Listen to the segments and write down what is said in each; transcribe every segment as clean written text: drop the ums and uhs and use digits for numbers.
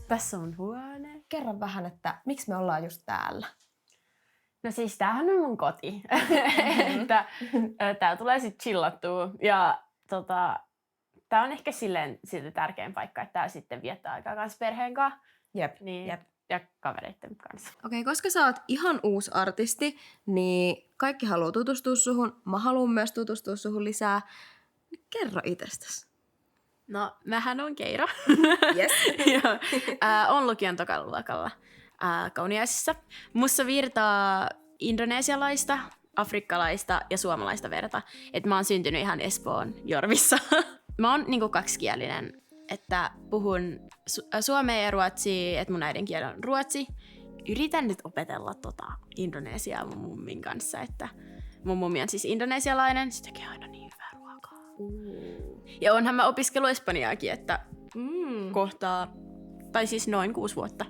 Tässä on huone. Kerro vähän, että miksi me ollaan just täällä. No siis tämähän on mun koti. Että täällä tulee sit chillattua. Ja tää on ehkä silleen silti tärkein paikka, että täällä sitten viettää aikaa kanssa perheen kanssa. Jep. Ja kavereiden kanssa. Okei, koska sä oot ihan uusi artisti, niin kaikki haluaa tutustua suhun. Mä haluan myös tutustua suhun lisää. Kerro itsestäsi. No, mähän on Keira. Yes. On lukion tokalla luokalla Kauniaisissa. Musta virtaa indonesialaista, afrikkalaista ja suomalaista verta. Et mä oon syntynyt ihan Espoon Jorvissa. Mä oon niinku kaksikielinen, että puhun suomea ja ruotsia, että mun äidinkieli on ruotsi. Yritän nyt opetella indonesiaa mun mummin kanssa, että mun mummi on siis indonesialainen, se tekee aina niin hyvää ruokaa. Ja onhan mä opiskellut espanjaakin, että kohtaa, tai siis noin 6 vuotta.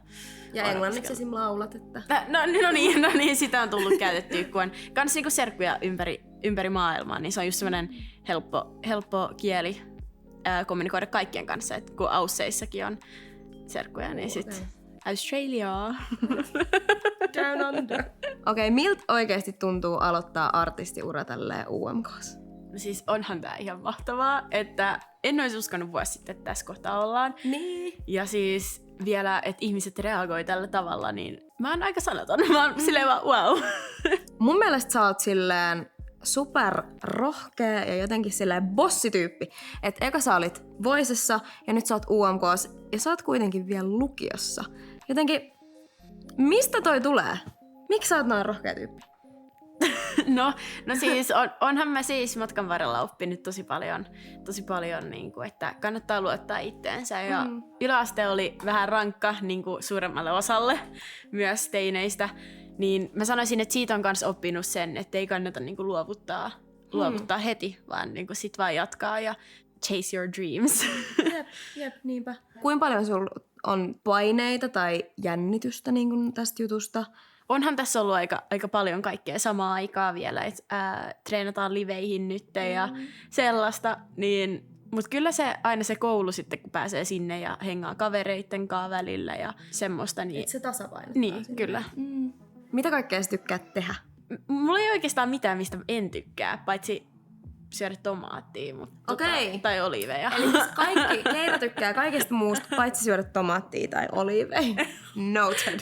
Ja englanniksi esim. Laulat, että... No niin, sitä on tullut käytettyä, kun on kans niinku serkkuja ympäri maailmaa, niin se on just semmoinen helppo kieli kommunikoida kaikkien kanssa, että kun Ausseissakin on serkkuja, niin sit Australia. Down under. Okei, miltä oikeasti tuntuu aloittaa artistiura tälleen UMK:ssa? No siis onhan tää ihan mahtavaa, että en olisi uskonut vuosi sitten, että tässä kohtaa ollaan. Niin. Ja siis vielä, että ihmiset reagoi tällä tavalla, niin mä oon aika sanaton. Mä oon silleen vaan wow. Mun mielestä sä oot silleen super rohkea ja jotenkin silleen bossityyppi. Että eka sä olit Voicessa ja nyt sä oot UMK:ssa ja sä oot kuitenkin vielä lukiossa. Jotenkin, mistä toi tulee? Miksi sä oot noin rohkea tyyppi? No siis onhan mä siis matkan varrella oppinut tosi paljon niin kuin, että kannattaa luottaa itteensä. Ja yläaste oli vähän rankka niin kuin suuremmalle osalle myös teineistä. Niin mä sanoisin, että siitä on myös oppinut sen, että ei kannata niin kuin luovuttaa heti, vaan niin kuin sit vaan jatkaa ja chase your dreams. Jep, niinpä. Kuinka paljon sulla on paineita tai jännitystä niin kuin tästä jutusta? Onhan tässä ollut aika paljon kaikkea samaa aikaa vielä, että treenataan liveihin nyt ja sellaista, niin, mutta kyllä aina se koulu sitten, kun pääsee sinne ja hengaa kavereitten kanssa välillä ja semmoista. Niin, et se tasapainottaa niin, sinne. Kyllä. Mitä kaikkea sä tykkäät tehdä? Mulla ei oikeastaan mitään, mistä en tykkää, paitsi syödä tomaattia tai oliiveja. Eli siis Keira tykkää kaikesta muusta, paitsi syödä tomaattia tai oliiveja. Noted.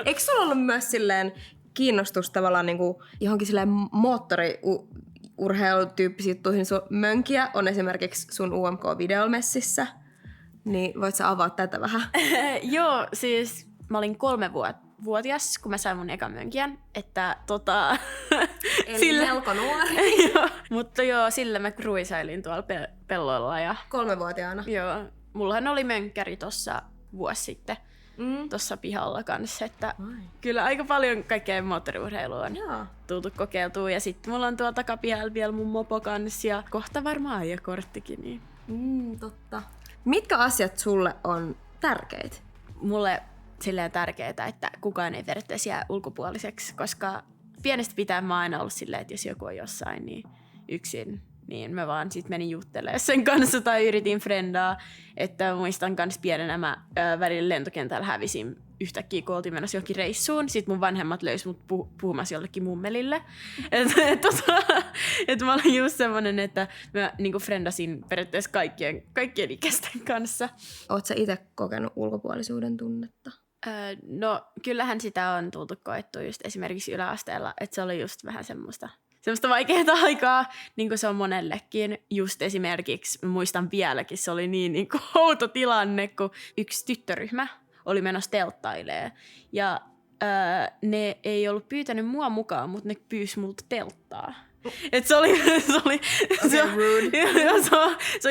Eikö sulla ollut myös silleen kiinnostus tavallaan niinku johonkin silleen moottoriurheilutyyppisiin juttuihin? Mönkiä on esimerkiksi sun UMK-videomessissä. Niin voit sä avaa tätä vähän? Joo, siis mä olin 3-vuotias, kun mä sain mun ekan mönkiän, että Eli melko nuori. Mutta joo, sillä mä kruisailin tuolla pelloilla. Ja 3-vuotiaana? Joo, mullahan oli mönkkäri tossa vuosi sitten tossa pihalla kanssa, että kyllä aika paljon kaikkea moottoriurheilua on tultu kokeiltua. Ja sitten mulla on tuolla takapihalla vielä mun mopo kanssa ja kohta varmaan ajokorttikin. Niin. Totta. Mitkä asiat sulle on tärkeitä? Mulle silleen tärkeää, että kukaan ei periaatteessa jää ulkopuoliseksi, koska pienestä pitäen mä oon aina ollut silleen, että jos joku on jossain niin yksin, niin mä vaan sit menin juttelemaan sen kanssa tai yritin frendaa. Että muistan kans pienenä mä välillä lentokentällä hävisin yhtäkkiä, kun oltiin menossa johonkin reissuun. Sitten mun vanhemmat löysi mut puhumassa jollekin mummelille. Että mä olin just semmonen, että mä niinku frendasin periaatteessa kaikkien ikäisten kanssa. Oot sä itse kokenut ulkopuolisuuden tunnetta? No kyllähän sitä on tultu koettua just esimerkiksi yläasteella, että se oli just vähän semmoista vaikeaa aikaa, niin kuin se on monellekin. Just esimerkiksi, muistan vieläkin, se oli niin kuin outo tilanne, kun yksi tyttöryhmä oli menossa telttailemaan. Ja ne ei ollut pyytänyt mua mukaan, mutta ne pyysi multa telttaa. Et se on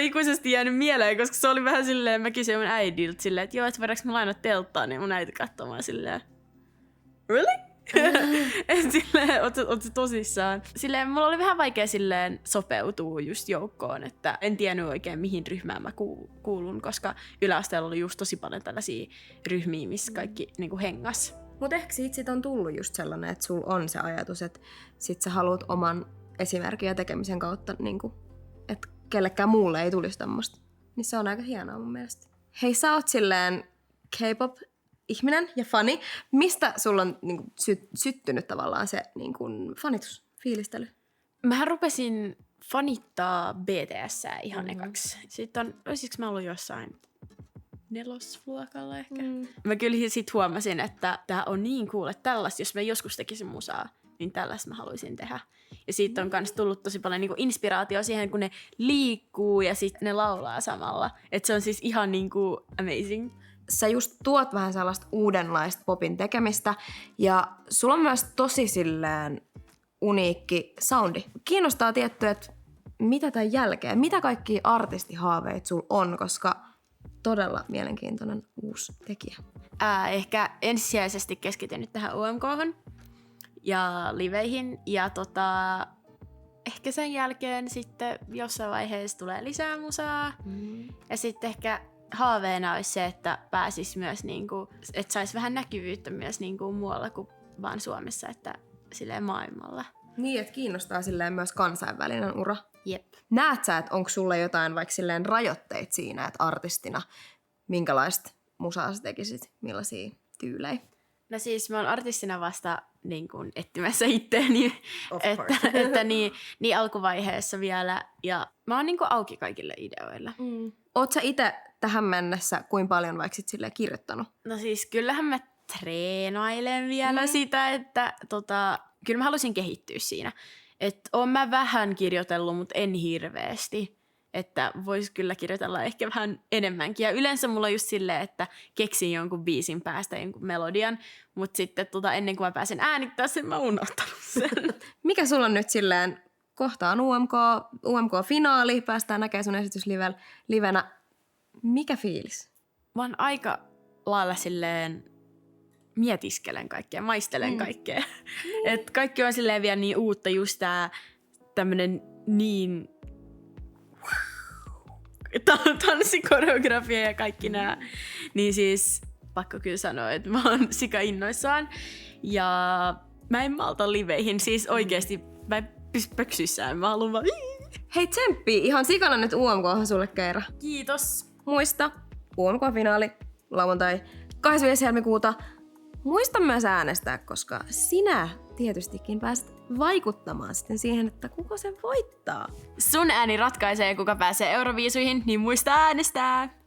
ikuisesti jäänyt mieleen, koska se oli vähän silleen, mä kysyin mun äidiltä silleen, että joo, että voidaanko mä lainata telttaa, niin mun äiti katsomaan silleen, really? Silleen, oot se tosissaan? Silleen, mulla oli vähän vaikea silleen sopeutua just joukkoon, että en tiennyt oikein mihin ryhmään mä kuulun, koska yläasteella oli just tosi paljon tällaisia ryhmiä, missä kaikki niinku hengas. Mutta ehkä siitä on tullut just sellainen, että sulla on se ajatus, että sit sä haluat oman esimerkin ja tekemisen kautta, niin kuin, että kellekään muulle ei tulisi tämmöistä. Niin se on aika hienoa mun mielestä. Hei, sä oot silleen K-pop-ihminen ja fani. Mistä sulla on niin kuin, syttynyt tavallaan se niin kuin, fanitus, fiilistely? Mähän rupesin fanittaa BTS:ää ihan ekaksi. Sitten olisiko mä ollut jossain 4. luokalla ehkä. Mä kyllä sit huomasin, että tää on niin cool, että tällaista, jos mä joskus tekisin musaa, niin tällaista mä haluaisin tehdä. Ja siitä on kans tullut tosi paljon niinku inspiraatio siihen, kun ne liikkuu ja sitten ne laulaa samalla. Että se on siis ihan niinku amazing. Sä just tuot vähän sellaista uudenlaista popin tekemistä ja sulla on myös tosi silleen uniikki soundi. Kiinnostaa tietty, että mitä tämän jälkeen, mitä kaikkia artistihaaveita sulla on, koska todella mielenkiintoinen uusi tekijä. Ehkä ensisijaisesti keskityn nyt tähän UMK:hon ja liveihin ja ehkä sen jälkeen sitten jossain vaiheessa tulee lisää musaa. Ja sitten ehkä haaveena olisi se, että pääsis myös niinku, että saisi vähän näkyvyyttä myös niinku muualla kuin vaan Suomessa, että silleen maailmalla. Niin, että kiinnostaa silleen myös kansainvälinen ura. Jep. Näet sä, että onko sulla jotain vaikka silleen rajoitteita siinä, että artistina minkälaista musaa sä tekisit, millaisia tyylejä? No siis mä oon artistina vasta niin kuin etsimässä itteeni, että niin alkuvaiheessa vielä. Ja mä oon niin kuin auki kaikille ideoille. Oot sä itse tähän mennessä kuinka paljon vaikka sit silleen kirjoittanut? No siis kyllähän mä treenailen vielä sitä, että kyllä mä haluaisin kehittyä siinä. Että oon mä vähän kirjoitellut, mutta en hirveästi. Että vois kyllä kirjoitella ehkä vähän enemmänkin. Ja yleensä mulla on just silleen, että keksin jonkun biisin päästä jonkun melodian, mutta sitten ennen kuin mä pääsen äänittää sen, mä oon unohtanut sen. Mikä sulla on nyt silleen, kohta on UMK-finaali, päästään näkemään sun esitys livenä. Mikä fiilis? Mä oon aika lailla silleen mietiskelen kaikkea, maistelen kaikkea. Et kaikki on silleen vielä niin uutta, just tää tämmönen niin tanssikoreografia ja kaikki nää. Niin siis pakko kyllä sanoa, että mä oon sika innoissaan. Ja mä en malta liveihin, siis oikeesti mä en pysy pöksyissään, mä haluun vaan Hei tsemppi, ihan sikana nyt UMK:han sulle Keira. kiitos. Muista, UMK-finaali, lauantai 25. helmikuuta. Muista myös äänestää, koska sinä tietystikin pääset vaikuttamaan sitten siihen, että kuka sen voittaa. Sun ääni ratkaisee, kuka pääsee Euroviisuihin, niin muista äänestää!